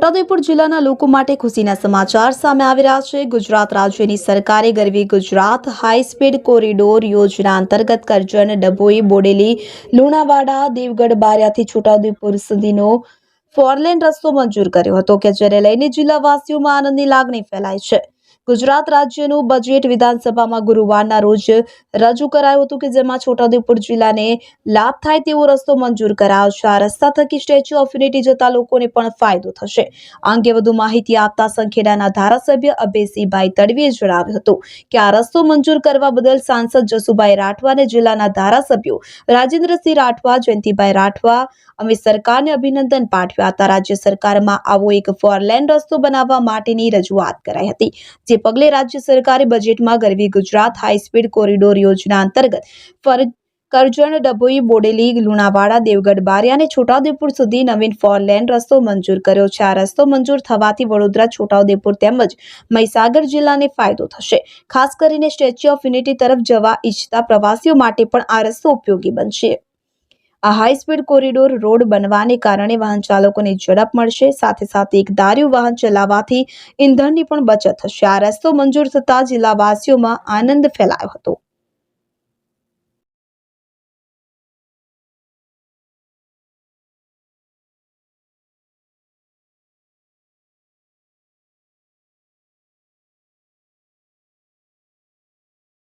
છોટાઉદેપુર જિલ્લાના લોકો માટે ખુશીના સમાચાર સામે આવી રહ્યા છે। ગુજરાત રાજ્યની સરકારે ગરવી ગુજરાત હાઈ સ્પીડ કોરિડોર યોજના અંતર્ગત કરજણ, ડભોઈ, બોડેલી, લુણાવાડા, દેવગઢ બારિયાથી છોટાઉદેપુર સુધીનો 4 લેન રસ્તો મંજૂર કર્યો હતો કે જેને લઈને જિલ્લાવાસીઓમાં આનંદની લાગણી ફેલાઈ છે। ગુજરાત રાજ્યનું બજેટ વિધાનસભામાં ગુરુવારના રોજ રજૂ કરાયું હતું કે જેમાં છોટાઉદેપુર જિલ્લાને લાભ થાય તેવો રસ્તો મંજૂર કરાયો છે। આ રસ્તા થકી સ્ટેચ્યુ ઓફ યુનિટી જતા લોકોને પણ ફાયદો થશે। આ અંગે વધુ માહિતી આપતા સંખેડાના ધારાસભ્ય અભયસિંહભાઈ તડવીએ જણાવ્યું હતું કે આ રસ્તો મંજૂર કરવા બદલ સાંસદ જસુભાઈ રાઠવા અને જિલ્લાના ધારાસભ્યો રાજેન્દ્રસિંહ રાઠવા, જયંતિભાઈ રાઠવા અમે સરકારને અભિનંદન પાઠવ્યા હતા। રાજ્ય સરકારમાં આવો એક 4 લેન રસ્તો બનાવવા માટેની રજૂઆત કરાઈ હતી, જે પગલે રાજ્ય સરકારે બજેટમાં ગરવી ગુજરાત હાઈ સ્પીડ કોરિડોર યોજના અંતર્ગત કરજણ, ડભોઈ, બોડેલી, લુણાવાડા, દેવગઢ બારિયા અને છોટાઉદેપુર સુધી નવીન 4 લેન રસ્તો મંજૂર કર્યો છે। આ રસ્તો મંજૂર થવાથી વડોદરા, છોટાઉદેપુર તેમજ મહીસાગર જિલ્લાને ફાયદો થશે। ખાસ કરીને સ્ટેચ્યુ ઓફ યુનિટી તરફ જવા ઈચ્છતા પ્રવાસીઓ માટે પણ આ રસ્તો ઉપયોગી બનશે। આ હાઈ સ્પીડ કોરિડોર રોડ બનવાને કારણે વાહન ચાલકોને ઝડપ મળશે, સાથે સાથે એક ધાર્યું વાહન ચલાવવાથી ઈંધણની પણ બચત થશે। આ રસ્તો મંજૂર થતા જિલ્લાવાસીઓમાં આનંદ ફેલાયો હતો।